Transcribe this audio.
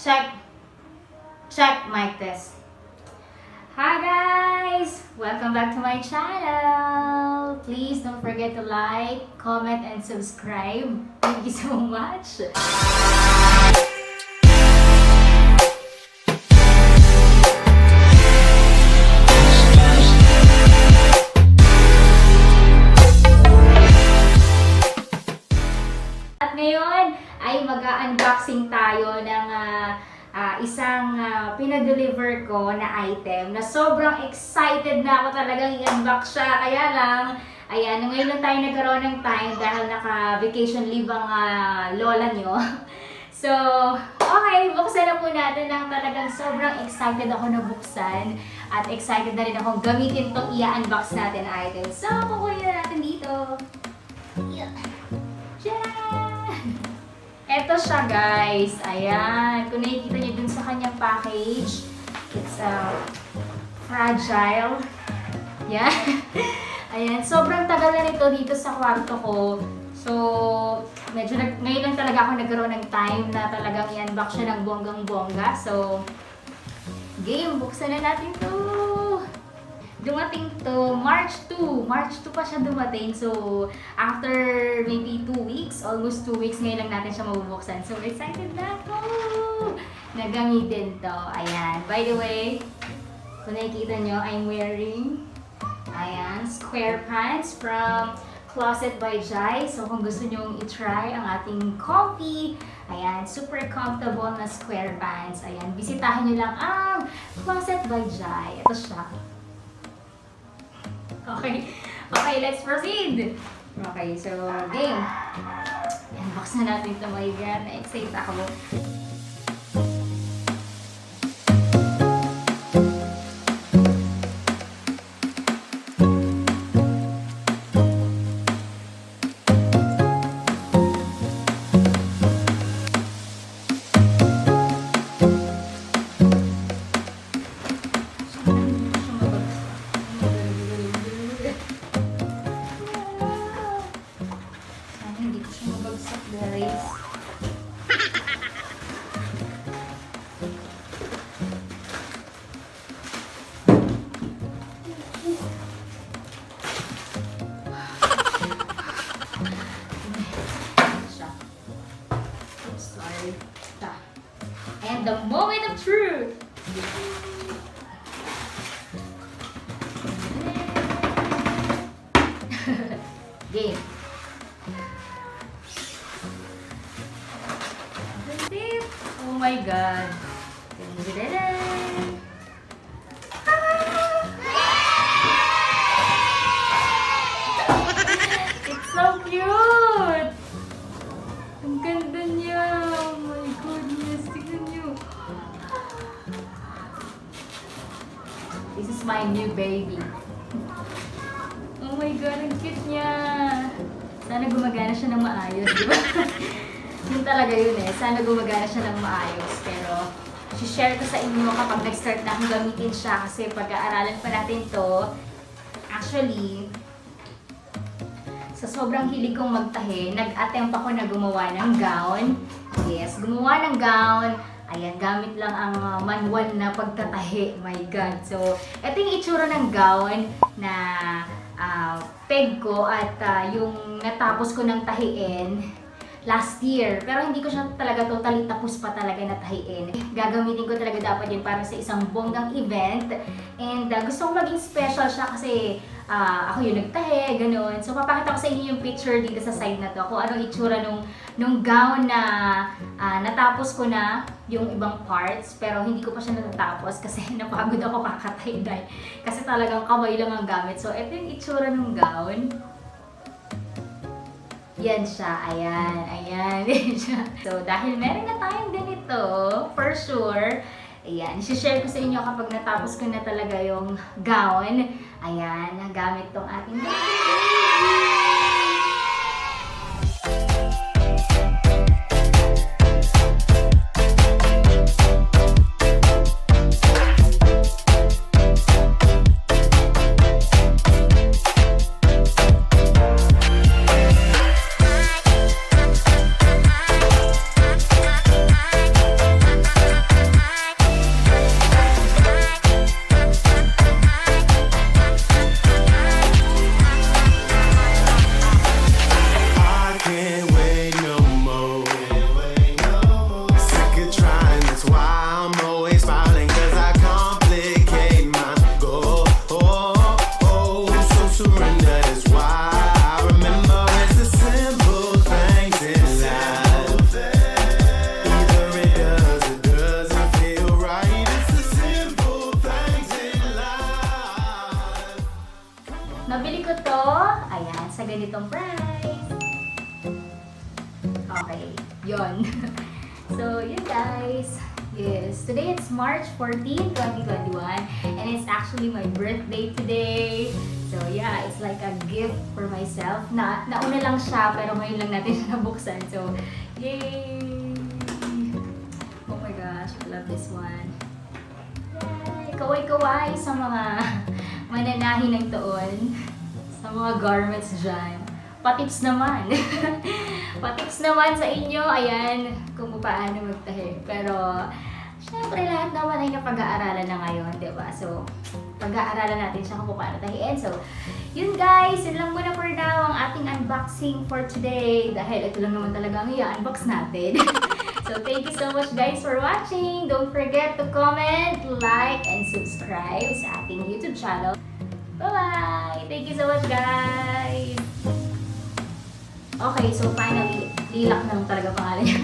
Check. Check mic test. Hi guys! Welcome back to my channel! Please don't forget to like, comment, and subscribe. Thank you so much! At ngayon ay mag-unboxing tayo ng isang pinadeliver ko na item na sobrang excited na ako talagang i-unbox siya. Kaya lang, ayan, ngayon lang tayo nagkaroon ng time dahil naka-vacation leave ang lola nyo. So, okay, buksan na po natin ng talagang sobrang excited ako na buksan. At excited na rin akong gamitin itong i-unbox natin item. So, kukunin na natin dito. Eto siya guys, ayan, kung nakikita niyo dun sa kanyang package, it's fragile, yan, ayan, sobrang tagal na nito dito sa kwarto ko, so, medyo ngayon lang talaga ako nagkaroon ng time na talagang i-unbox siya ng bonggang-bongga, so, game, buksan na natin to. Dumating to March 2 pa siya dumating. So, after maybe 2 weeks, almost 2 weeks, ngayon lang natin siya mabubuksan. So, excited na ako na gamitin to. Ayan. By the way, kung nakikita nyo, I'm wearing, ayan, square pants from Closet by Jai. So, kung gusto nyo i-try ang ating comfy, ayan, super comfortable na square pants. Ayan, bisitahin nyo lang ang Closet by Jai. Ito siya. Okay, let's proceed! Okay, so, game! Unbox na natin ito, my God. Na-excite ako. And the moment of truth! Game. Oh my God. It's so cute! Ang ganda niya! Oh my goodness! Tignan niyo! This is my new baby. Oh my God! Ang cute niya! Sana gumagana siya ng maayos, di ba? Yun talaga yun eh. Sana gumagana siya ng maayos. Pero, share ko sa inyo kapag nag-start na akong gamitin siya kasi pag-aaralan pa natin to. Actually, sa sobrang hilig kong magtahi, nag-attempt ako na gumawa ng gown. Yes, gumawa ng gown. Ayan, gamit lang ang manual na pagtatahi. My God. So, ito yung itsura ng gown na peg ko at yung natapos ko ng tahiin last year. Pero hindi ko siya talaga totally tapos pa talaga na tahiin. Gagamitin ko talaga dapat yun para sa isang bonggang event. And gusto kong maging special siya kasi ako yung nagtahi, gano'n. So, papakita ko sa inyo yung picture dito sa side na to. Kung anong itsura nung gown na natapos ko na yung ibang parts. Pero hindi ko pa siya natatapos kasi napagod ako kakatahi dahil. Kasi talagang kamay lang ang gamit. So, ito yung itsura ng gown. Yan siya. Ayan. Ayan. So, dahil meron na tayong ganito, for sure, ayan, isi-share ko sa inyo kapag natapos ko na talaga yung gown. Ayan, nagamit tong ating baby. Nabili ko to, ayan, sa ganitong price. Okay, yon. So, yun guys. Yes, today it's March 14, 2021, and it's actually my birthday today. So yeah, it's like a gift for myself. Nauna lang siya, pero ngayon lang natin siya nabuksan. So, yay! Oh my gosh, I love this one. Yay! Kaway-kaway sa mga mananahi ng taon. Sa mga garments dyan. Patips naman. Patips naman sa inyo. Ayan, kung paano magtahi. Pero, syempre lahat naman ay napag-aaralan na ngayon, diba? So, pag-aaralan natin siya kung paano tahiin. So, yun guys, yun lang muna for now ang ating unboxing for today. Dahil ito lang naman talaga ang i-unbox natin. So, thank you so much guys for watching. Don't forget to comment, like, and subscribe sa ating YouTube channel. Bye-bye! Thank you so much guys! Okay, so finally, Lilac na lang talaga pangalan niya.